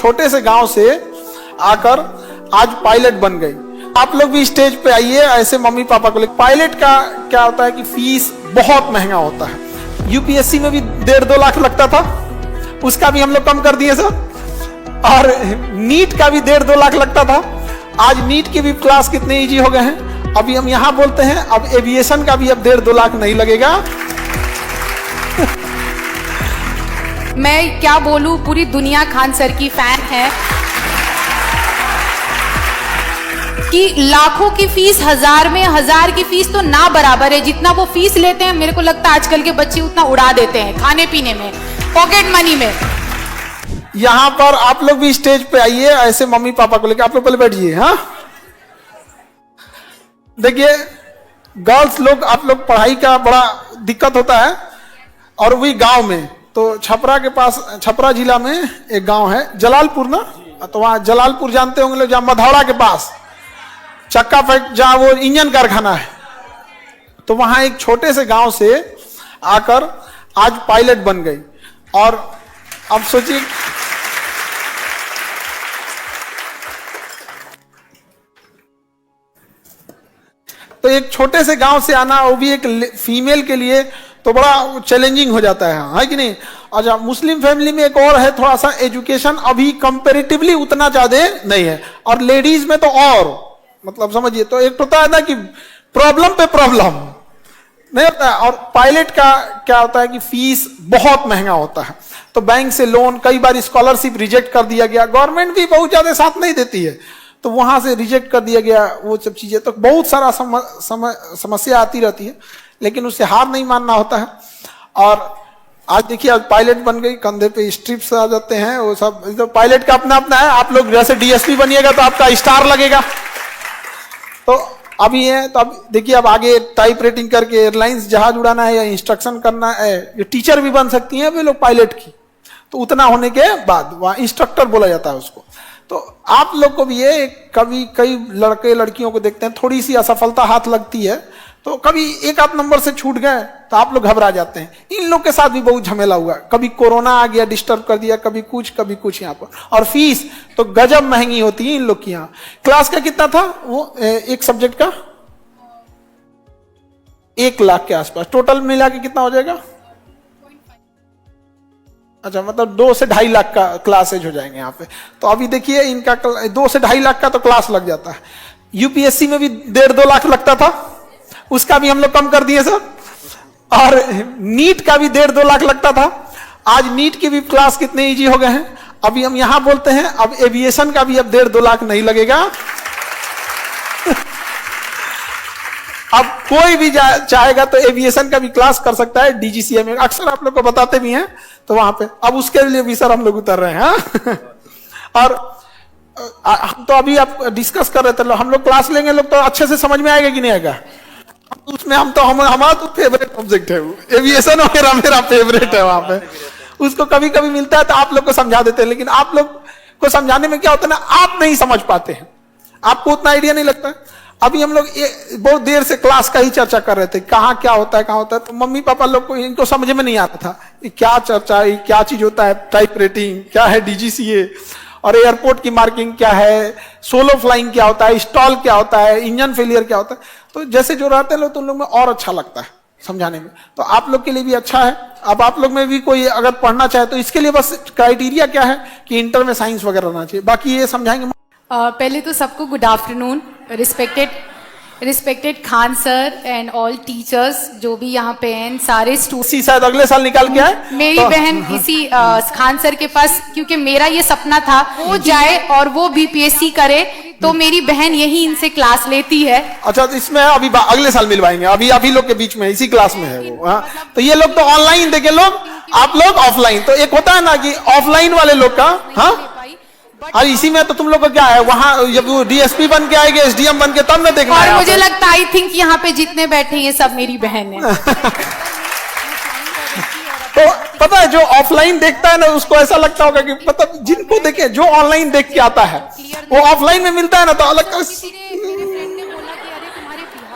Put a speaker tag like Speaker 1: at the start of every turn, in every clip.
Speaker 1: छोटे से गांव से आकर आज पायलट बन गई। आप लोग भी स्टेज पे आइए ऐसे मम्मी पापा को लेकर। पायलट का क्या होता है कि फीस बहुत महंगा होता है। यूपीएससी में भी 1.5-2 लाख लगता था, उसका भी हम लोग कम कर दिए सर। और नीट का भी 1.5-2 लाख लगता था, आज नीट के भी क्लास कितने इजी हो गए हैं। अभी हम यहां बोलते हैं अब एविएशन का भी अब 1.5-2 लाख नहीं लगेगा।
Speaker 2: मैं क्या बोलूं, पूरी दुनिया खान सर की फैन है कि लाखों की फीस हजार में, हजार की फीस तो ना बराबर है। जितना वो फीस लेते हैं मेरे को लगता है आजकल के बच्चे उतना उड़ा देते हैं खाने पीने में, पॉकेट मनी में।
Speaker 1: यहां पर आप लोग भी स्टेज पे आइए ऐसे मम्मी पापा को लेकर। आप लोग पहले बैठिए। हाँ देखिए गर्ल्स लोग, आप लोग पढ़ाई का बड़ा दिक्कत होता है और वही गांव में, तो छपरा के पास, छपरा जिला में एक गांव है जलालपुर ना, तो वहां जलालपुर जानते होंगे लोग, जहां मधौड़ा के पास चक्का फैक्ट, जहां वो इंजन कारखाना है, तो वहां एक छोटे से गांव से आकर आज पायलट बन गई। और अब सोचिए तो एक छोटे से गांव से आना, वो भी एक फीमेल के लिए तो बड़ा चैलेंजिंग हो जाता है कि नहीं। और मुस्लिम फैमिली में एक और है, थोड़ा सा एजुकेशन अभी कंपैरेटिवली उतना ज्यादा नहीं है, और लेडीज में तो और मतलब समझिए, तो एक होता है ना कि प्रॉब्लम पे प्रॉब्लम नहीं होता है। और पायलट का क्या होता है कि फीस बहुत महंगा होता है, तो बैंक से लोन, कई बार स्कॉलरशिप रिजेक्ट कर दिया गया, गवर्नमेंट भी बहुत ज्यादा साथ नहीं देती है, तो वहां से रिजेक्ट कर दिया गया वो सब चीजें, तो बहुत सारा समस्या आती रहती है, लेकिन उससे हार नहीं मानना होता है। और आज देखिए आज पायलट बन गई, कंधे पे स्ट्रिप्स आ जाते हैं, वो सब तो पायलट का अपना अपना है। आप लोग जैसे डीएसपी बनिएगा तो आपका स्टार लगेगा, तो अभी है। तो अब देखिए अब आगे टाइप रेटिंग करके एयरलाइंस जहाज उड़ाना है या इंस्ट्रक्शन करना है, ये टीचर भी बन सकती हैं वे लोग पायलट की। तो उतना होने के बाद वहां इंस्ट्रक्टर बोला जाता है उसको। तो आप लोग को भी ये कभी कई लड़के लड़कियों को देखते हैं थोड़ी सी असफलता हाथ लगती है, तो कभी एक आध नंबर से छूट गए तो आप लोग घबरा जाते हैं। इन लोग के साथ भी बहुत झमेला हुआ, कभी कोरोना आ गया डिस्टर्ब कर दिया, कभी कुछ यहाँ पर। और फीस तो गजब महंगी होती है इन लोग की। यहाँ क्लास का कितना था वो एक सब्जेक्ट का 1 लाख के आसपास, टोटल मिला के कितना हो जाएगा? अच्छा, मतलब 2 से 2.5 लाख का क्लासेज हो जाएंगे यहाँ पे। तो अभी देखिए इनका 2 से 2.5 लाख का तो क्लास लग जाता है। यूपीएससी में भी 1.5-2 लाख लगता था, उसका भी हम लोग कम कर दिए सर। और नीट का भी 1.5-2 लाख लगता था, आज नीट की भी क्लास कितने इजी हो गए हैं। अभी हम यहां बोलते हैं अब एविएशन का भी अब 1.5-2 लाख नहीं लगेगा। अब कोई भी चाहेगा तो एविएशन का भी क्लास कर सकता है डीजीसीए में, अक्सर आप लोग को बताते भी हैं, तो वहां पे अब उसके लिए भी सर हम लोग उतर रहे हैं। और हम तो अभी आप डिस्कस कर रहे थे, हम लोग क्लास लेंगे लोग तो अच्छे से समझ में आएगा कि नहीं आएगा। उसमें हमारा तो फेवरेट सब्जेक्ट है वो एविएशन वगैरह, मेरा फेवरेट है। वहां पे उसको कभी कभी मिलता है तो आप लोग को समझा देते हैं, लेकिन आप लोग को समझाने में क्या होता है ना, आप नहीं समझ पाते हैं, आपको उतना आइडिया नहीं लगता है। अभी हम लोग बहुत देर से क्लास का ही चर्चा कर रहे थे, कहाँ क्या होता है कहाँ होता है, तो मम्मी पापा लोग को इनको समझ में नहीं आता था क्या चर्चा है, क्या चीज होता है, टाइप रेटिंग क्या है, डीजीसीए और एयरपोर्ट की मार्किंग क्या है, सोलो फ्लाइंग क्या होता है, स्टॉल क्या होता है, इंजन फेलियर क्या होता है। तो जैसे जो रहते हैं लोग तो उन लोग में और अच्छा लगता है समझाने में, तो आप लोग के लिए भी अच्छा है। अब आप लोग में भी कोई अगर पढ़ना चाहे तो इसके लिए बस क्राइटेरिया क्या है कि इंटर में साइंस वगैरह रहना चाहिए, बाकी ये समझाएंगे।
Speaker 2: पहले तो सबको good afternoon, respected Khan sir and all teachers जो भी यहाँ पे हैं, सारे स्टूडेंट्स।
Speaker 1: शायद अगले साल निकाल के आए
Speaker 2: मेरी
Speaker 1: तो,
Speaker 2: बहन इसी खान सर के पास, क्योंकि मेरा ये सपना था वो जाए और वो बीपीएससी करे, तो मेरी बहन यही इनसे क्लास लेती है।
Speaker 1: अच्छा, तो इसमें अभी अगले साल मिलवाएंगे, अभी लोग के बीच में इसी क्लास में है वो। हाँ, तो ये लोग तो ऑनलाइन देखे लोग, आप लोग ऑफलाइन। तो एक होता है ना कि ऑफलाइन वाले लोग का, हाँ, और इसी में तो तुम लोग को क्या है, वहां जब वो डीएसपी बन के आएंगे, एसडीएम बन के, तब मैं देखना
Speaker 2: और मुझे लगता है आई थिंक यहाँ पे जितने बैठे ये सब मेरी बहन है।
Speaker 1: तो पता है जो ऑफलाइन देखता है ना उसको ऐसा लगता होगा कि मतलब जिनको देखे, जो ऑनलाइन देख के आता है वो ऑफलाइन में मिलता है ना तो अलग,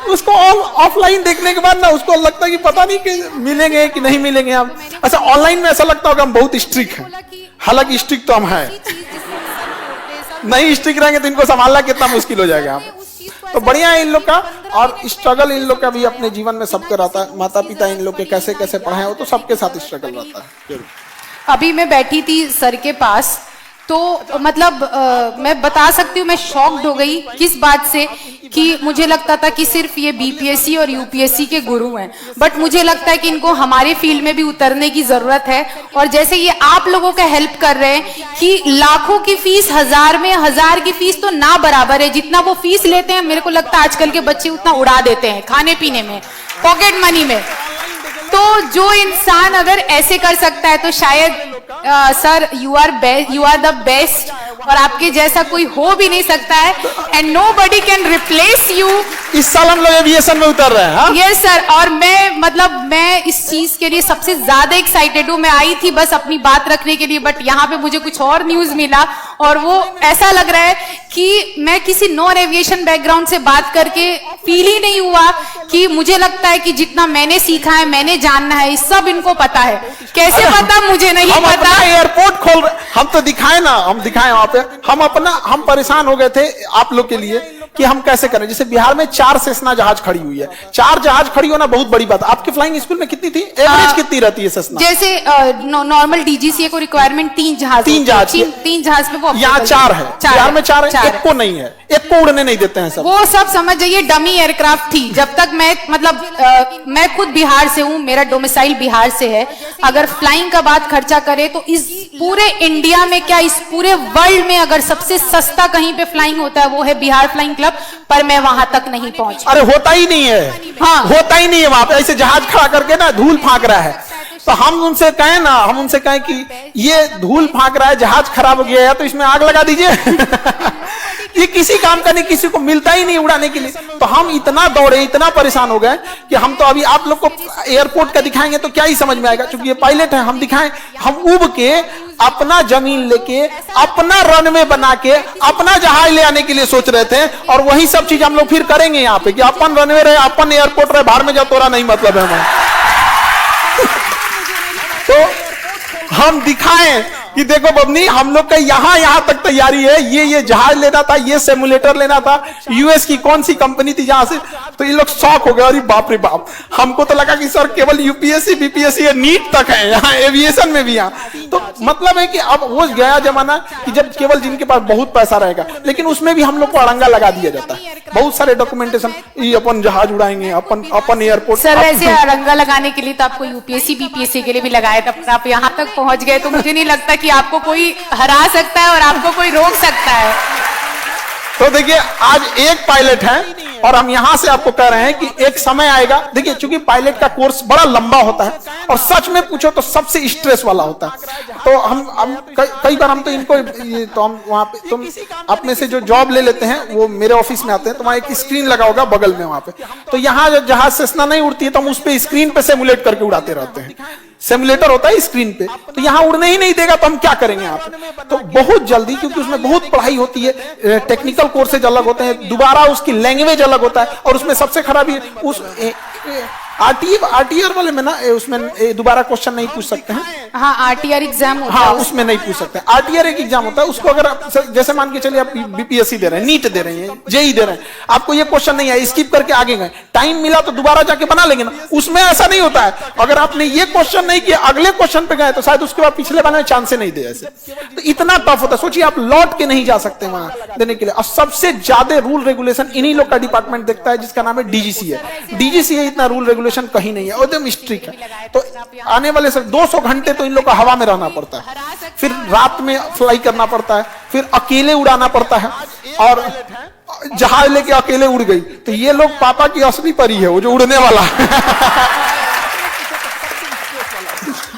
Speaker 1: उसको ऑफलाइन देखने के बाद ना उसको लगता है कि पता नहीं कि मिलेंगे कि नहीं मिलेंगे हम। अच्छा, ऑनलाइन में ऐसा लगता होगा हम बहुत स्ट्रिक्ट हैं, हालांकि स्ट्रिक्ट तो हम हैं। नहीं स्ट्रिक रहेंगे तो इनको संभालना कितना मुश्किल हो जाएगा। तो बढ़िया है इन लोग का, और स्ट्रगल इन लोग का भी अपने जीवन में सबका रहता है। माता पिता इन लोग के कैसे कैसे पढ़ाए हो, तो सबके साथ स्ट्रगल रहता है।
Speaker 2: अभी मैं बैठी थी सर के पास, तो मतलब मैं बता सकती हूँ मैं शॉक्ड हो गई किस बात से, कि मुझे लगता था कि सिर्फ ये बीपीएससी और यूपीएससी के गुरु हैं, बट मुझे लगता है कि इनको हमारे फील्ड में भी उतरने की जरूरत है। और जैसे ये आप लोगों का हेल्प कर रहे हैं कि लाखों की फीस हजार में, हजार की फीस तो ना बराबर है, जितना वो फीस लेते हैं मेरे को लगता है आजकल के बच्चे उतना उड़ा देते हैं खाने पीने में, पॉकेट मनी में। तो जो इंसान अगर ऐसे कर सकता है तो शायद sir you are the best, और आपके जैसा कोई हो भी नहीं सकता है, and nobody can replace you.
Speaker 1: इस साल हम लोग एविएशन में उतर रहे हैं।
Speaker 2: यस सर, और मैं इस चीज के लिए सबसे ज्यादा एक्साइटेड हूँ। मैं आई थी बस अपनी बात रखने के लिए, बट यहाँ पे मुझे कुछ और न्यूज मिला, और वो ऐसा लग रहा है कि मैं किसी नॉन एविएशन बैकग्राउंड से बात करके फील ही नहीं हुआ कि मुझे लगता है कि जितना मैंने सीखा है, मैंने जानना है, सब इनको पता है। कैसे पता मुझे नहीं पता।
Speaker 1: एयरपोर्ट खोल रहे, हम तो दिखाए ना, हम दिखाए वहां पे, हम परेशान हो गए थे आप लोग के लिए कि हम कैसे करें। जैसे बिहार में 4 सेस्ना जहाज खड़ी हुई है, 4 जहाज खड़ी होना बहुत बड़ी बात। आपके फ्लाइंग स्कूल में कितनी थी, एवरेज कितनी रहती है सेस्ना?
Speaker 2: जैसे नॉर्मल डीजीसीए को रिक्वायरमेंट 3 जहाज पे, वो
Speaker 1: यहाँ 4 है, बिहार में 4 है, एक को नहीं है, एक को उड़ने नहीं देते हैं सब।
Speaker 2: वो सब समझ जाइए डमी एयरक्राफ्ट थी। जब तक मैं मैं खुद बिहार से हूँ, मेरा डोमिसाइल बिहार से है। अगर फ्लाइंग का बात खर्चा करे तो इस पूरे इंडिया में क्या, इस पूरे वर्ल्ड में अगर सबसे सस्ता कहीं पे फ्लाइंग होता है वो है बिहार फ्लाइंग क्लब, पर मैं वहां तक नहीं पहुंची।
Speaker 1: अरे होता ही नहीं है, हाँ होता ही नहीं है वहां पे। ऐसे जहाज खड़ा करके ना धूल फांक रहा है, तो हम उनसे कहें कि ये धूल फांक रहा है, जहाज खराब हो गया है, तो इसमें आग लगा दीजिए। ये किसी काम का नहीं, किसी को मिलता ही नहीं उड़ाने के लिए। तो हम इतना दौड़े, इतना परेशान हो गए कि हम तो अभी आप लोग को एयरपोर्ट का दिखाएंगे तो क्या ही समझ में आएगा, क्योंकि ये पायलट है। हम दिखाएं, हम उब के अपना जमीन लेके, अपना रनवे बना के, अपना जहाज ले आने के लिए सोच रहे थे, और वही सब चीज हम लोग फिर करेंगे यहाँ पे कि अपन रनवे रहे, अपन एयरपोर्ट रहे, बाहर में जाओ, तोरा नहीं मतलब है हमारा। तो हम दिखाएं कि देखो बबनी, हम लोग का यहाँ तक तैयारी है, ये जहाज लेना था, ये सिमुलेटर लेना था, यूएस की कौन सी कंपनी थी जहां से। तो ये लोग शॉक हो गए, अरे बाप रे बाप, हमको तो लगा कि सर केवल यूपीएससी बीपीएससी या नीट तक है, यहाँ एविएशन में भी यहाँ। तो मतलब है कि अब वो गया जमाना कि जब केवल जिनके पास बहुत पैसा रहेगा, लेकिन उसमें भी हम लोग को अड़ंगा लगा दिया जाता है। बहुत सारे डॉक्यूमेंटेशन, ये अपन जहाज उड़ाएंगे, अपन एयरपोर्ट।
Speaker 2: सर वैसे अड़ंगा लगाने के लिए तो आपको यूपीएससी बीपीएससी के लिए भी लगाया था, आप यहाँ तक पहुंच गए, तो मुझे नहीं लगता कि आपको कोई हरा सकता है और आपको कोई रोक सकता है।
Speaker 1: तो देखिए, आज एक पायलट है, और हम यहां से आपको कह रहे हैं कि एक समय आएगा। देखिए, चूंकि पायलट का कोर्स बड़ा लंबा होता है, और सच में पूछो तो सबसे स्ट्रेस वाला होता है। तो हम कई बार हम तो इनको तो हम वहां पे, तुम अपने से जो जॉब ले लेते हैं वो मेरे ऑफिस में आते हैं, तो वहां एक स्क्रीन लगा होगा बगल में वहां पे। तो यहाँ जब जहाज सेस्ना नहीं उड़ती है तो हम उस पे स्क्रीन पे सिमुलेट करके उड़ाते रहते हैं। सिमुलेटर होता है स्क्रीन पे, तो यहाँ उड़ने ही नहीं देगा, तो हम क्या करेंगे यहाँ पे। तो बहुत जल्दी, क्योंकि उसमें बहुत पढ़ाई होती है, टेक्निकल कोर्सेज अलग होते हैं, दोबारा उसकी लैंग्वेज अलग होता है, और उसमें सबसे खराब ये उस आरटीआर वाले में ना, उसमें दोबारा क्वेश्चन नहीं पूछ सकते हैं।
Speaker 2: हाँ, आरटीआर एग्जाम होता है,
Speaker 1: हाँ उसमें नहीं पूछ सकते। आरटीआर एक एग्जाम होता है, उसको अगर आप जैसे मान के चलिए आप बीपीएससी दे रहे हैं, नीट दे रहे हैं, जेई दे रहे हैं, आपको ये क्वेश्चन नहीं है, स्किप करके आगे गए, टाइम मिला तो दोबारा जाके बना लेंगे ना। उसमें ऐसा नहीं होता है, अगर आपने ये क्वेश्चन नहीं किया, अगले क्वेश्चन पे गए, तो शायद उसके बाद पिछले वाले में चांस नहीं दे। ऐसे तो इतना टफ होता है, सोचिए आप लौट के नहीं जा सकते वहां देने के लिए। और सबसे ज्यादा रूल रेगुलेशन इन्हीं लोग का डिपार्टमेंट देखता है, जिसका नाम है डीजीसीए। डीजीसीए इतना रूल रेगुलेशन कहीं नहीं है, एकदम स्ट्रिक्ट है। तो आने वाले 200 घंटे तो इन लोग को हवा में रहना पड़ता है, फिर रात में फ्लाई करना पड़ता है, फिर अकेले उड़ाना पड़ता है, और जहाज लेके अकेले उड़ गई तो ये लोग पापा की असली परी है, वो जो उड़ने वाला।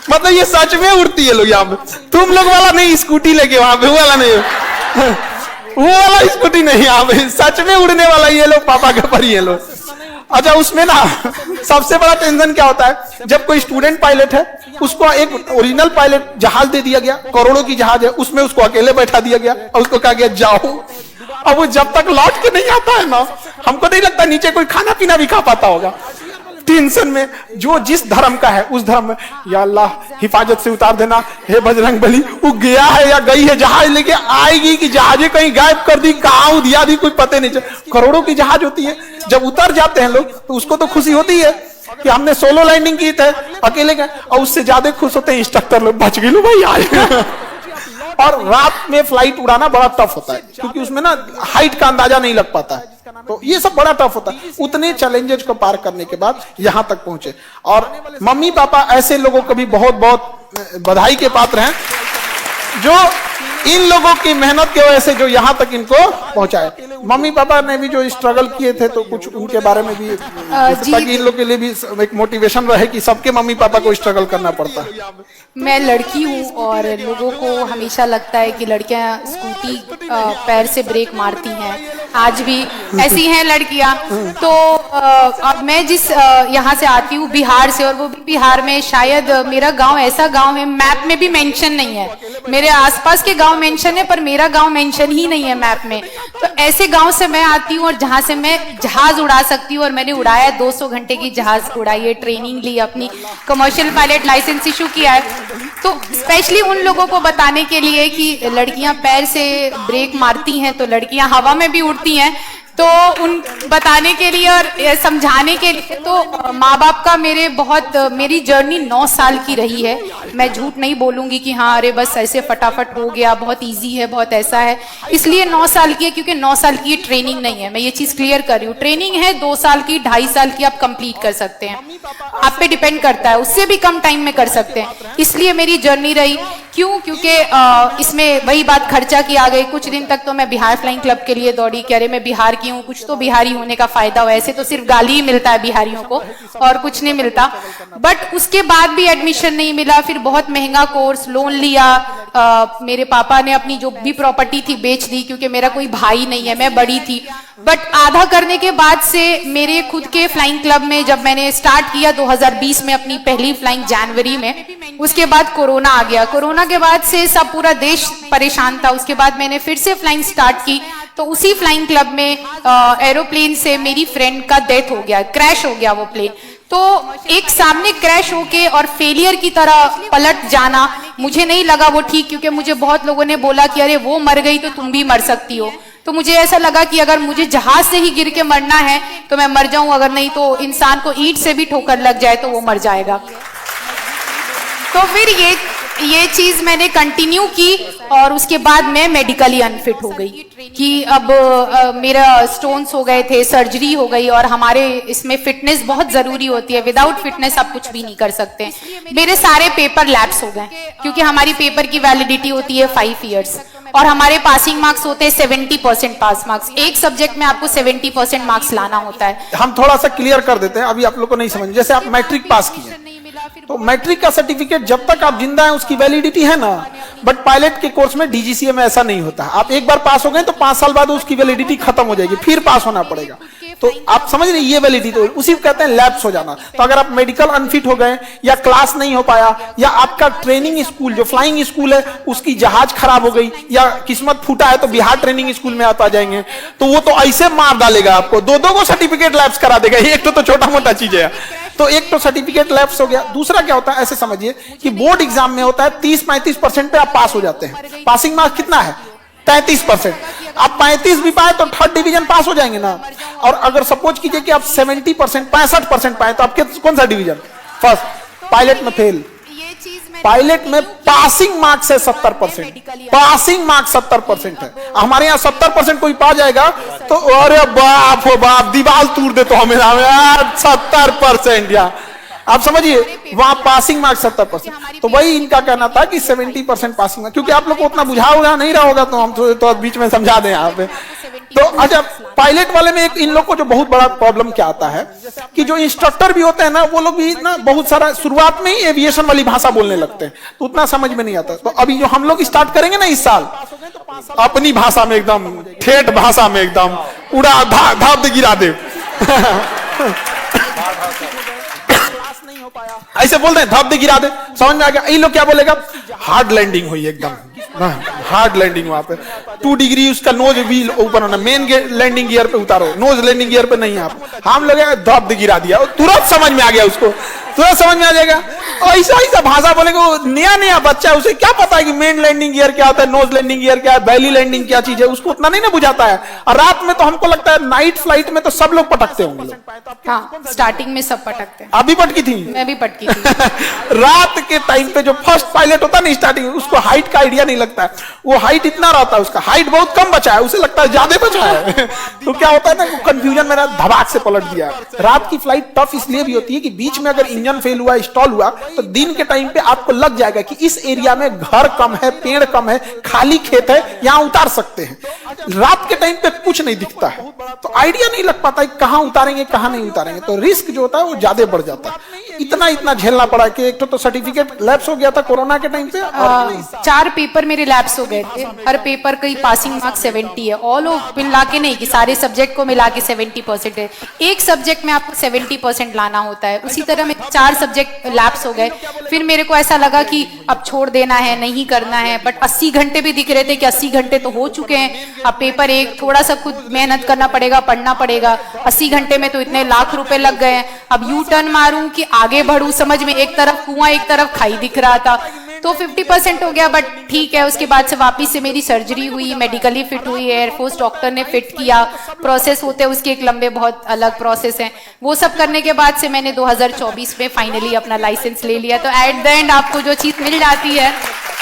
Speaker 1: मतलब ये सच में उड़ती है लोग यहाँ पे, तुम लोग वाला नहीं, स्कूटी लेके वहां पे, वो वाला नहीं, वो वाला स्कूटी नहीं, यहाँ पे सच में उड़ने वाला ये लोग पापा के परी है लोग। अच्छा, उसमें ना सबसे बड़ा टेंशन क्या होता है, जब कोई स्टूडेंट पायलट है, उसको एक ओरिजिनल पायलट जहाज दे दिया गया, करोड़ों की जहाज है, उसमें उसको अकेले बैठा दिया गया, और उसको कहा गया जाओ। अब वो जब तक लौट के नहीं आता है ना, हमको नहीं लगता नीचे कोई खाना पीना भी खा पाता होगा। टेंशन में, जो जिस धर्म का है उस धर्म में, या अल्लाह हिफाजत से उतार देना, हे बजरंग बली, वो गया है या गई है, जहाज लेके आएगी कि जहाजे कहीं गायब कर दी, कहाँ दिया दी, कोई पता नहीं चल। करोड़ों की जहाज होती है, जब उतर जाते हैं लोग तो उसको तो खुशी होती है कि हमने सोलो लैंडिंग की थे, अकेले गए, और उससे ज्यादा खुश होते हैं इंस्ट्रक्टर लोग, बच गए लो भाई आज। और रात में फ्लाइट उड़ाना बड़ा टफ होता है, क्योंकि उसमें ना हाइट का अंदाजा नहीं लग पाता है, तो ये सब बड़ा टफ होता है। उतने चैलेंजेस को पार करने के बाद यहां तक पहुंचे, और मम्मी पापा ऐसे लोगों को भी बहुत बहुत बधाई के पात्र हैं, जो इन लोगों की मेहनत की वजह से जो यहां तक इनको पहुंचाए। मम्मी पापा ने भी जो स्ट्रगल किए थे, तो कुछ उनके बारे में भी, ताकि इन लोग के लिए भी एक मोटिवेशन रहे कि सबके मम्मी पापा को स्ट्रगल करना पड़ता है।
Speaker 2: मैं लड़की हूँ और लोगों को हमेशा लगता है कि लड़कियां स्कूटी पैर से ब्रेक मारती हैं, आज भी ऐसी हैं लड़कियां। तो अब मैं जिस यहाँ से आती हूँ बिहार से, और वो भी बिहार में शायद मेरा गांव ऐसा गांव है, मैप में भी मेंशन नहीं है, मेरे आसपास के गांव मेंशन है पर मेरा गांव मेंशन ही नहीं है मैप में। तो ऐसे गांव से मैं आती हूँ और जहां से मैं जहाज उड़ा सकती हूँ, और मैंने उड़ाया 200 घंटे की जहाज उड़ाई है, ट्रेनिंग ली, अपनी कमर्शियल पायलट लाइसेंस इशू किया है। तो स्पेशली उन लोगों को बताने के लिए कि लड़कियां पैर से ब्रेक मारती हैं तो लड़कियां हवा में भी उड़ती हैं, तो उन बताने के लिए और समझाने के लिए, तो माँ बाप का मेरी जर्नी 9 साल की रही है। मैं झूठ नहीं बोलूंगी कि हाँ अरे बस ऐसे फटाफट हो गया, बहुत इजी है, बहुत ऐसा है, इसलिए 9 साल की है क्योंकि 9 साल की ट्रेनिंग नहीं है, मैं ये चीज क्लियर कर रही हूँ। ट्रेनिंग है 2 साल की, 2.5 साल की आप कंप्लीट कर सकते हैं, आप पे डिपेंड करता है, उससे भी कम टाइम में कर सकते हैं। इसलिए मेरी जर्नी रही, क्यों? क्योंकि इसमें वही बात खर्चा की आ गई। कुछ दिन तक तो मैं बिहार फ्लाइंग क्लब के लिए दौड़ी कि अरे मैं बिहार की हूँ, कुछ तो बिहारी होने का फायदा हो, ऐसे तो सिर्फ गाली ही मिलता है बिहारियों को और कुछ नहीं मिलता। बट उसके बाद भी एडमिशन नहीं मिला, फिर बहुत महंगा कोर्स, लोन लिया, मेरे पापा ने अपनी जो भी प्रॉपर्टी थी बेच दी, क्योंकि मेरा कोई भाई नहीं है, मैं बड़ी थी। बट आधा करने के बाद से मेरे खुद के फ्लाइंग क्लब में जब मैंने स्टार्ट किया 2020 में अपनी पहली फ्लाइंग जनवरी में, उसके बाद कोरोना आ गया। कोरोना के बाद से सब पूरा देश परेशान था। उसके बाद मैंने फिर से फ्लाइंग स्टार्ट की, तो उसी फ्लाइंग क्लब में एरोप्लेन से मेरी फ्रेंड का डेथ हो गया, क्रैश हो गया वो प्लेन। तो एक सामने क्रैश होके और फेलियर की तरह पलट जाना मुझे नहीं लगा वो ठीक, क्योंकि मुझे बहुत लोगों ने बोला कि अरे वो मर गई तो तुम भी मर सकती हो। तो मुझे ऐसा लगा कि अगर मुझे जहाज से ही गिर के मरना है तो मैं मर जाऊं, अगर नहीं तो इंसान को ईंट से भी ठोकर लग जाए तो वो मर जाएगा। तो फिर ये चीज मैंने कंटिन्यू की, और उसके बाद मैं मेडिकली अनफिट हो गई कि अब मेरा स्टोन्स हो गए थे, सर्जरी हो गई, और हमारे इसमें फिटनेस बहुत जरूरी होती है, विदाउट फिटनेस आप कुछ भी नहीं कर सकते। मेरे सारे पेपर लैप्स हो गए, क्योंकि हमारी पेपर की वैलिडिटी होती है 5 ईयर्स, और हमारे पासिंग मार्क्स होते हैं 70% पास मार्क्स। एक सब्जेक्ट में आपको 70% मार्क्स लाना होता है।
Speaker 1: हम थोड़ा सा क्लियर कर देते हैं, अभी आप लोग को नहीं समझ। जैसे आप मैट्रिक पास किए, तो मैट्रिक का सर्टिफिकेट जब तक आप जिंदा हैं उसकी वैलिडिटी है ना, बट पायलट के कोर्स में डीजीसीए में ऐसा नहीं होता। आप एक बार पास हो गए तो 5 साल बाद उसकी वैलिडिटी खत्म हो जाएगी, फिर पास होना पड़ेगा। तो आप समझ रहे, ये वैलिडिटी तो उसी को कहते हैं लैप्स हो जाना। तो अगर आप मेडिकल अनफिट हो गए, या क्लास नहीं हो पाया, या आपका ट्रेनिंग स्कूल जो फ्लाइंग स्कूल है उसकी जहाज खराब हो गई, या किस्मत फूटा है तो बिहार ट्रेनिंग स्कूल में आप आ जाएंगे, तो वो तो ऐसे मार डालेगा आपको, 2-2 को सर्टिफिकेट लैप्स करा देगा। एक तो छोटा मोटा चीज है, तो एक तो सर्टिफिकेट लैप्स हो गया। दूसरा क्या होता है, ऐसे समझिए कि बोर्ड एग्जाम में होता है 30-35% पे आप पास हो जाते हैं। पासिंग मार्क्स कितना है? 33%। आप 35 भी पाए तो 3rd डिवीजन पास हो जाएंगे ना। और अगर सपोज कीजिए कि आप 70% 65% पाए तो आपके कौन सा डिवीजन? फर्स्ट। पायलट में फेल, पायलट में पासिंग मार्क्स है 70%, पासिंग मार्क्स 70% है। हमारे यहाँ 70% कोई पा जाएगा तो अरे बाप हो बाप, दीवार तोड़ दे तो हमें 70% या आप समझिए, वहां पासिंग मार्क्स 70%। तो वही इनका कहना था कि 70% पासिंग मार्क्स, क्योंकि आप लोग को उतना बुझा होगा नहीं रहा होगा, तो हम तो बीच में समझा दें यहाँ पे। तो अच्छा, पायलट वाले में एक इन लोग को जो बहुत बड़ा प्रॉब्लम क्या आता है कि जो इंस्ट्रक्टर भी होते हैं ना, वो लोग भी ना बहुत सारा शुरुआत में ही एविएशन वाली भाषा बोलने लगते हैं, तो उतना समझ में नहीं आता। तो अभी जो हम लोग स्टार्ट करेंगे ना इस साल, अपनी भाषा में एकदम ठेठ भाषा में एकदम उड़ा धाप दे गिरा दे ऐसे बोलते हैं, धप दे गिरा दे, समझ में आ गया। ये लोग क्या बोलेगा? हार्ड लैंडिंग हुई एकदम, हार्ड लैंडिंग वहां पे। 2 डिग्री उसका नोज व्हील ऊपर होना, मेन लैंडिंग गियर पे उतारो, नोज लैंडिंग गियर पे नहीं आप। हम लोग धप गिरा दिया, तुरंत समझ में आ गया उसको, तुरंत समझ में आ जाएगा। और ऐसा ऐसा भाषा बोलेंगे, वो नया नया बच्चा है, उसे क्या पता है कि मेन लैंडिंग गियर क्या होता है, नोज लैंडिंग गियर क्या है, बैली लैंडिंग क्या चीज है, उसको उतना नहीं ना बुझाता है। और रात में तो हमको लगता है नाइट फ्लाइट में तो सब लोग पटकते होंगे लोग।
Speaker 2: हाँ, स्टार्टिंग में सब पटकते हैं।
Speaker 1: अभी पटकी थी?
Speaker 2: मैं भी पटकी थी।
Speaker 1: रात के टाइम पे जो फर्स्ट पायलट होता है ना स्टार्टिंग में, उसको हाइट का आइडिया नहीं लगता है, वो हाइट इतना रहता है, उसका हाइट बहुत कम बचा है, उसे लगता है ज्यादा बचा है। तो क्या होता है ना, कंफ्यूजन में धबाक से पलट दिया। रात की फ्लाइट टफ इसलिए भी होती है कि बीच में अगर इंजन फेल हुआ, स्टॉल हुआ, तो दिन के टाइम पे आपको लग जाएगा कि इस एरिया में घर कम है, पेड़ कम है, खाली खेत है, यहां उतार सकते हैं। रात के टाइम पे कुछ नहीं दिखता है, तो आइडिया नहीं लग पाता है कहां उतारेंगे कहां नहीं उतारेंगे, तो रिस्क जो होता है वो ज्यादा बढ़ जाता है। इतना झेलना पड़ा कि एक तो सर्टिफिकेट लैप्स हो गया था कोरोना के टाइम पे,
Speaker 2: 4 पेपर मेरे लैप्स हो गए थे। हर पेपर की पासिंग मार्क 70 है, ऑल मिला के नहीं कि सारे सब्जेक्ट को मिला के 70% है, एक सब्जेक्ट में आपको 70% लाना होता है। उसी तरह में 4 सब्जेक्ट लैप्स हो गए। फिर मेरे को ऐसा लगा कि अब छोड़ देना है, नहीं करना है, बट 80 घंटे भी दिख रहे थे कि 80 घंटे तो हो चुके हैं, अब पेपर एक थोड़ा सा खुद मेहनत करना पड़ेगा, पढ़ना पड़ेगा। 80 घंटे में तो इतने लाख रुपए लग गए हैं, अब यू टर्न मारूं कि आगे बढ़ूं, समझ में, एक तरफ कुआं एक तरफ खाई दिख रहा था। तो 50% हो गया, बट ठीक है। उसके बाद से वापस से मेरी सर्जरी हुई, मेडिकली फिट हुई, एयरफोर्स डॉक्टर ने फिट किया, प्रोसेस होते हैं उसके एक लंबे बहुत अलग प्रोसेस हैं। वो सब करने के बाद से मैंने 2024 में फाइनली अपना लाइसेंस ले लिया। तो एट द एंड आपको जो चीज मिल जाती है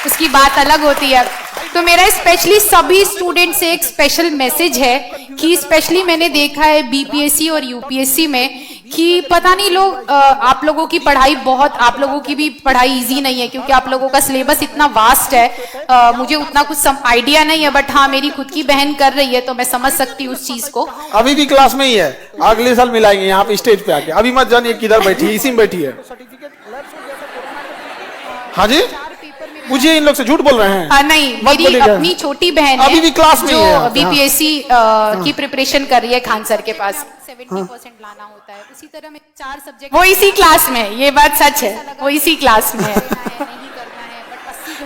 Speaker 2: उसकी बात अलग होती है। तो मेरा स्पेशली सभी स्टूडेंट से एक स्पेशल मैसेज है कि स्पेशली मैंने देखा है बीपीएससी और यूपीएससी में कि पता नहीं लोग आप लोगों की पढ़ाई बहुत, आप लोगों की भी पढ़ाई इजी नहीं है क्योंकि आप लोगों का सिलेबस इतना वास्ट है। मुझे उतना कुछ आइडिया नहीं है, बट हाँ मेरी खुद की बहन कर रही है तो मैं समझ सकती हूँ उस चीज को।
Speaker 1: अभी भी क्लास में ही है, अगले साल मिलाएंगे यहाँ पे स्टेज पे आके। अभी मत जानिए किधर बैठी है, इसी में बैठी है। हाँ जी, मुझे इन लोग से झूठ बोल रहे हैं।
Speaker 2: नहीं, मेरी अपनी छोटी बहन
Speaker 1: अभी भी क्लास में
Speaker 2: जो बीपीएससी की प्रिपरेशन कर रही है खान सर के पास। 70% लाना होता है। उसी तरह में 4 सब्जेक्ट वो इसी क्लास में, ये बात सच है, वो इसी क्लास में है।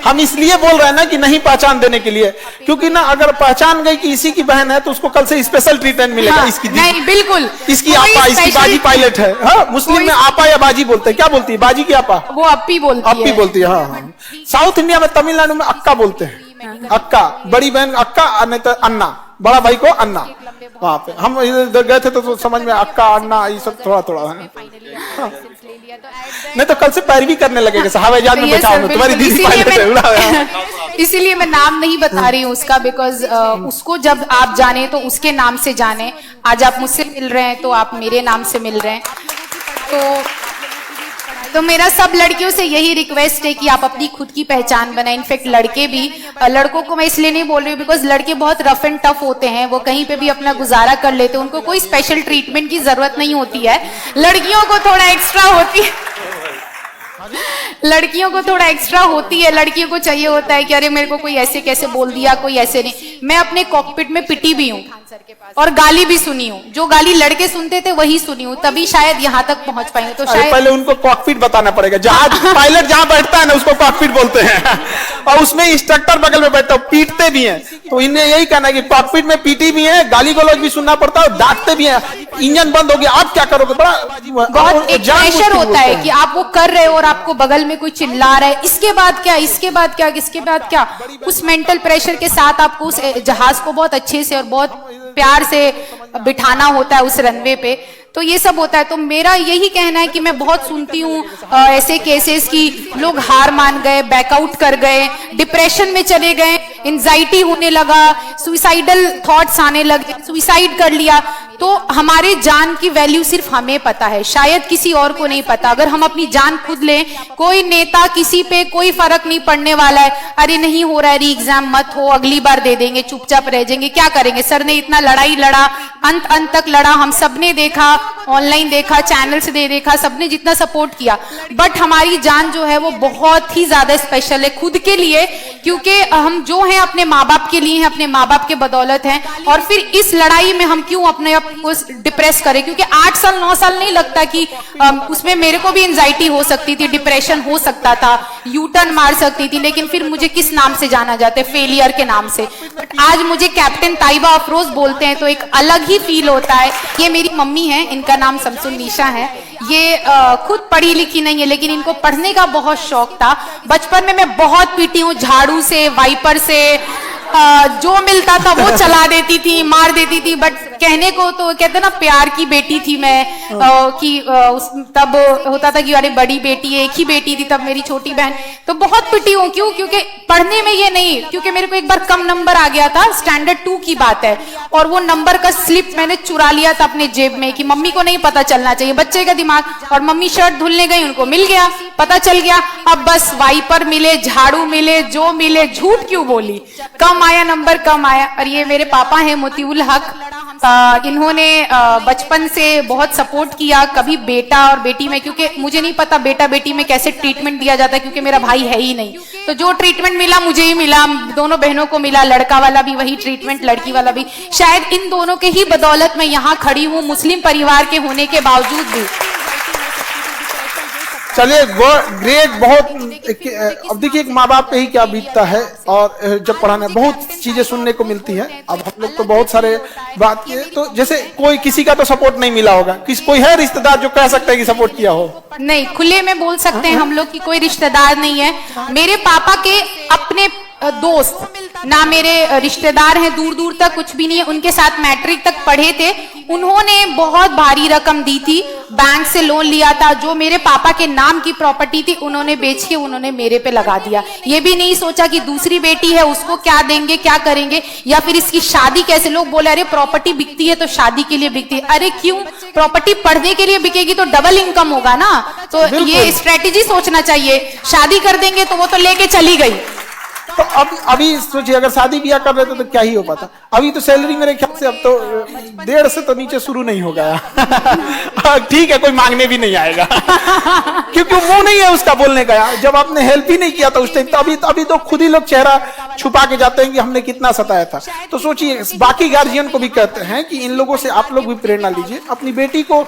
Speaker 1: हम इसलिए बोल रहे हैं ना कि नहीं पहचान देने के लिए, क्योंकि ना अगर पहचान गई कि इसी की बहन है तो उसको कल से स्पेशल ट्रीटमेंट मिलेगा।
Speaker 2: हाँ,
Speaker 1: इसकी
Speaker 2: नहीं बिल्कुल,
Speaker 1: इसकी आपा, इसकी बाजी पायलट है। हाँ, मुस्लिम में आपा या बाजी बोलते हैं, क्या बोलती है? बाजी की आपा,
Speaker 2: वो अप्पी बोलती है।
Speaker 1: अप्पी बोलती है। हाँ हाँ, साउथ इंडिया में तमिलनाडु में अक्का बोलते हैं, अक्का। बड़ी बहन अक्का, नहीं तो अन्ना, बड़ा भाई को अन्ना। वहां पे हम इधर गए थे तो समझ में अक्का अन्ना ये सब थोड़ा थोड़ा है। नहीं तो कल से पैरवी करने लगेगा, हवाई जहाज में बैठा हूं, तुम्हारी दीदी पायलट है, उड़ा।
Speaker 2: इसीलिए मैं नाम नहीं बता रही हूँ उसका, बिकॉज उसको जब आप जाने तो उसके नाम से जाने। आज आप मुझसे मिल रहे हैं तो आप मेरे नाम से मिल रहे हैं। तो मेरा सब लड़कियों से यही रिक्वेस्ट है कि आप अपनी खुद की पहचान बनाएं। इनफैक्ट लड़के भी, लड़कों को मैं इसलिए नहीं बोल रही हूँ बिकॉज लड़के बहुत रफ एंड टफ होते हैं, वो कहीं पे भी अपना गुजारा कर लेते हैं, उनको कोई स्पेशल ट्रीटमेंट की जरूरत नहीं होती है। लड़कियों को थोड़ा एक्स्ट्रा होती है, लड़कियों को थोड़ा एक्स्ट्रा होती है। लड़कियों को चाहिए होता है कि अरे मेरे को कोई ऐसे कैसे बोल दिया, कोई ऐसे नहीं। मैं अपने कॉकपिट में पिटी भी हूँ और गाली भी सुनी हूँ, जो गाली लड़के सुनते थे वही सुनी हूँ, तभी शायद यहाँ तक पहुंच पाई हूँ। तो शायद
Speaker 1: पहले उनको कॉकपिट बताना पड़ेगा, जहाज पायलट जहाँ बैठता है ना उसको कॉकपिट बोलते हैं, और उसमें इंस्ट्रक्टर बगल में बैठता है, पीटते भी हैं। तो इन्हें यही कहना है कि कॉकपिट में पीटी भी है, गाली गलौज भी सुनना पड़ता है, डांटते भी हैं। इंजन बंद हो गया, आप क्या करोगे? बड़ा
Speaker 2: बहुत एक प्रेशर होता है कि आप वो कर रहे हो और आपको बगल में कोई चिल्ला रहा है, इसके बाद क्या, इसके बाद क्या, इसके बाद क्या। उस मेंटल प्रेशर के साथ आपको उस जहाज को बहुत अच्छे से और बहुत प्यार से बिठाना होता है उस रनवे पे। तो ये सब होता है। तो मेरा यही कहना है कि मैं बहुत सुनती हूँ ऐसे केसेस की लोग हार मान गए, बैकआउट कर गए, डिप्रेशन में चले गए, एंजाइटी होने लगा, सुइसाइडल थॉट्स आने लगे, सुइसाइड कर लिया। तो हमारे जान की वैल्यू सिर्फ हमें पता है, शायद किसी और को नहीं पता। अगर हम अपनी जान खुद लें, कोई नेता किसी पे कोई फर्क नहीं पड़ने वाला है। अरे नहीं हो रहा है री एग्जाम, मत हो, अगली बार दे देंगे, चुपचाप रह जाएंगे, क्या करेंगे? सर ने इतना लड़ाई लड़ा, अंत तक लड़ा, हम सबने देखा, ऑनलाइन देखा, चैनल से देखा, सबने जितना सपोर्ट किया। बट हमारी जान जो है वो बहुत ही ज्यादा स्पेशल है खुद के लिए, क्योंकि हम जो हैं अपने माँ बाप के लिए हैं, अपने माँ बाप के बदौलत हैं। और फिर इस लड़ाई में हम क्यों अपने आप को डिप्रेस करे, क्योंकि 8 साल 9 साल नहीं लगता कि उसमें मेरे को भी एंजाइटी हो सकती थी, डिप्रेशन हो सकता था, यू टर्न मार सकती थी, लेकिन फिर मुझे किस नाम से जाना जाता है, फेलियर के नाम से। बट आज मुझे कैप्टन ताइबा अफरोज बोलते हैं तो एक अलग ही फील होता है। ये मेरी मम्मी है, इनका नाम शमसुन्निशा है। ये खुद पढ़ी लिखी नहीं है, लेकिन इनको पढ़ने का बहुत शौक था। बचपन में मैं बहुत पीटी हूँ, झाड़ू से, वाइपर से, जो मिलता था वो चला देती थी, मार देती थी। बट कहने को तो कहते ना प्यार की बेटी थी मैं, कि तब होता था कि अरे बड़ी बेटी है, एक ही बेटी थी तब मेरी छोटी बहन, तो बहुत पिटी हूँ। क्यों? क्योंकि पढ़ने में ये नहीं, क्योंकि मेरे को एक बार कम नंबर आ गया था, स्टैंडर्ड 2 की बात है, और वो नंबर का स्लिप मैंने चुरा लिया था अपने जेब में कि मम्मी को नहीं पता चलना चाहिए, बच्चे का दिमाग। और मम्मी शर्ट धुलने गई, उनको मिल गया, पता चल गया। अब बस वाइपर मिले, झाड़ू मिले, जो मिले, झूठ क्यों बोली, कम आया नंबर, कम आया। और ये मेरे पापा हैं मोतीउल हक, इन्होंने बचपन से बहुत सपोर्ट किया, कभी बेटा और बेटी में, क्योंकि मुझे नहीं पता बेटा बेटी में कैसे ट्रीटमेंट दिया जाता है, क्योंकि मेरा भाई है ही नहीं, तो जो ट्रीटमेंट मिला मुझे ही मिला, दोनों बहनों को मिला, लड़का वाला भी वही ट्रीटमेंट, लड़की वाला भी। शायद इन दोनों के ही बदौलत मैं यहाँ खड़ी हूँ, मुस्लिम परिवार के होने के बावजूद भी।
Speaker 1: चलिए ग्रेट, बहुत। अब देखिए एक माँ बाप पे ही क्या बीतता है, और जब पढ़ाना बहुत चीजें सुनने को मिलती है। अब हम लोग तो बहुत सारे बात किए, तो जैसे कोई किसी का तो सपोर्ट नहीं मिला होगा, कोई है रिश्तेदार जो कह सकता है कि सपोर्ट किया हो?
Speaker 2: नहीं, खुले में बोल सकते हैं हम लोग कि कोई रिश्तेदार नहीं है। मेरे पापा के अपने दोस्त ना मेरे रिश्तेदार हैं, दूर दूर तक कुछ भी नहीं है। उनके साथ मैट्रिक तक पढ़े थे, उन्होंने बहुत भारी रकम दी थी, बैंक से लोन लिया था, जो मेरे पापा के नाम की प्रॉपर्टी थी उन्होंने बेच के उन्होंने मेरे पे लगा दिया। ये भी नहीं सोचा कि दूसरी बेटी है उसको क्या देंगे, क्या करेंगे, या फिर इसकी शादी कैसे। लोग बोले अरे प्रॉपर्टी बिकती है तो शादी के लिए बिकती है। अरे क्यों? प्रॉपर्टी पढ़ने के लिए बिकेगी तो डबल इनकम होगा ना, तो ये स्ट्रेटेजी सोचना चाहिए। शादी कर देंगे तो वो तो लेके चली गई।
Speaker 1: तो अभी सोचिए अगर शादी ब्याह कर रहे थे तो क्या ही हो पाता। अभी तो सैलरी मेरे ख्याल से अब तो 1.5 से तो नीचे शुरू नहीं हो गया। ठीक है, कोई मांगने भी नहीं आएगा क्योंकि वो नहीं है उसका बोलने का। जब आपने हेल्प ही नहीं किया था उस टाइम, तो अभी तो खुद ही लोग चेहरा छुपा के जाते हैं कि हमने कितना सताया था। तो सोचिए, बाकी गार्जियन को भी कहते हैं कि इन लोगों से आप लोग भी प्रेरणा लीजिए, अपनी बेटी को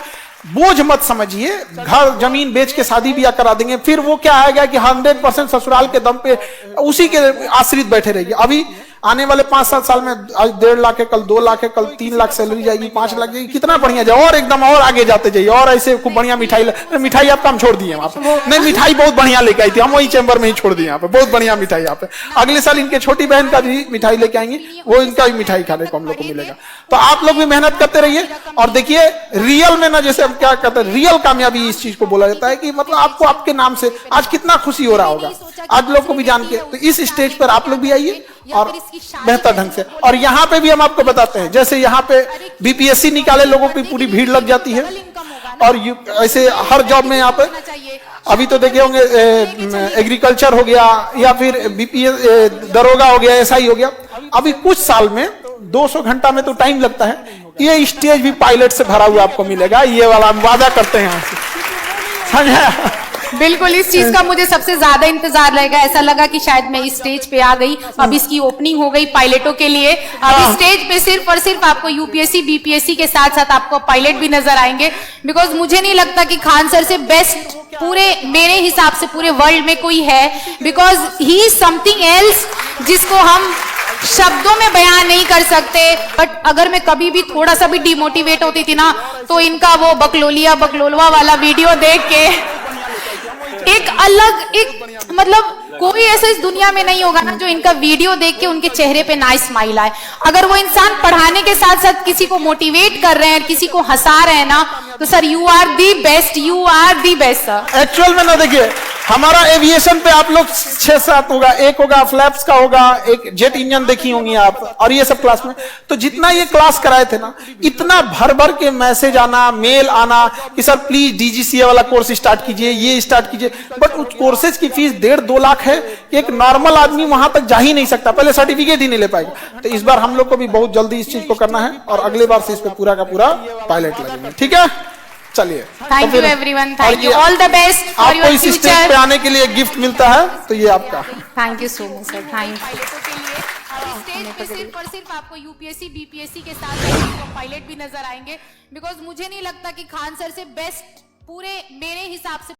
Speaker 1: बोझ मत समझिए, घर जमीन बेच के शादी ब्याह करा देंगे, फिर वो क्या आएगा कि 100% ससुराल के दम पे उसी के आश्रित बैठे रहेगी। अभी आने वाले 5-7 साल में आज 1.5 लाख है, कल 2 लाख है, कल 3 लाख सैलरी जाएगी, 5 लाख जाएगी, कितना बढ़िया जाए, और एकदम और आगे जाते जाइए, और ऐसे खूब बढ़िया मिठाई आपका हम छोड़ दिए वहां पे। नहीं, मिठाई बहुत बढ़िया लेके आई थी, हम वही चैम्बर में ही छोड़ दिए यहाँ पे, बहुत बढ़िया मिठाई यहाँ पे। अगले साल इनके छोटी बहन का भी मिठाई लेके आएंगे, वो इनका भी मिठाई खाने को हम लोग को मिलेगा। तो आप लोग भी मेहनत करते रहिए, और देखिए रियल में ना, जैसे हम क्या कहते हैं, रियल कामयाबी इस चीज को बोला जाता है कि मतलब आपको आपके नाम से आज कितना खुशी हो रहा होगा, आज लोग को भी जान के। तो इस स्टेज पर आप लोग भी आइए और बेहतर ढंग से। और यहाँ पे भी हम आपको बताते हैं, जैसे यहाँ पे बीपीएससी निकाले लोगों की पूरी भीड़ लग जाती है, और ऐसे हर जॉब में यहाँ पे अभी तो देखे होंगे एग्रीकल्चर हो गया, या फिर बीपीएस दरोगा हो गया, एसआई हो गया। अभी कुछ साल में 200 घंटा में तो टाइम लगता है, ये स्टेज भी पायलट से भरा हुआ आपको मिलेगा, ये वाला हम वादा करते हैं यहाँ से, समझा?
Speaker 2: बिल्कुल, इस चीज का मुझे सबसे ज्यादा इंतजार रहेगा। ऐसा लगा कि शायद मैं इस स्टेज पे आ गई, अब इसकी ओपनिंग हो गई पायलटों के लिए। अब इस स्टेज पे सिर्फ और सिर्फ आपको यूपीएससी बीपीएससी के साथ साथ आपको पायलट भी नजर आएंगे, बिकॉज मुझे नहीं लगता कि खान सर से बेस्ट पूरे मेरे हिसाब से पूरे वर्ल्ड में कोई है, because he is something else जिसको हम शब्दों में बयान नहीं कर सकते। बट अगर मैं कभी भी थोड़ा सा भी डिमोटिवेट होती थी ना, तो इनका वो बकलोलिया बकलोलवा वाला वीडियो देख के एक अलग एक मतलब कोई ऐसा इस दुनिया में नहीं होगा ना जो इनका वीडियो देख के उनके चेहरे पे ना स्माइल आए। अगर वो इंसान पढ़ाने के साथ साथ किसी को मोटिवेट कर रहे हैं, किसी को हंसा रहे हैं ना, तो sir you are the best, you are the best sir.
Speaker 1: Actual में ना देखिए, हमारा एविएशन पे आप लोग 6-7 होगा, एक होगा फ्लैप्स का होगा, एक जेट इंजन देखी होंगी आप, और ये सब क्लास में। तो जितना ये क्लास कराए थे ना, इतना भर भर के मैसेज आना, मेल आना कि सर प्लीज डीजीसीए वाला कोर्स स्टार्ट कीजिए, ये स्टार्ट कीजिए। बट उस कोर्सेज की फीस 1.5-2 लाख है कि एक नॉर्मल आदमी वहां तक जा ही नहीं सकता, पहले सर्टिफिकेट ही नहीं ले पाएगा। तो इस बार हम लोग को भी बहुत जल्दी इस चीज को करना है, और अगले बार से इस पे पूरा का पूरा पायलट लगेंगे, ठीक है? चलिए,
Speaker 2: thank you everyone, thank you, all the best for your
Speaker 1: future. आपको इस स्टेज पे आने के लिए गिफ्ट मिलता है, तो ये आपका।
Speaker 2: Thank you so much sir, thank you. और स्टेज पे सिर्फ और सिर्फ आपको यूपीएससी बीपीएससी के साथ पायलट भी नजर आएंगे, बिकॉज मुझे नहीं लगता कि खान सर से बेस्ट पूरे मेरे हिसाब से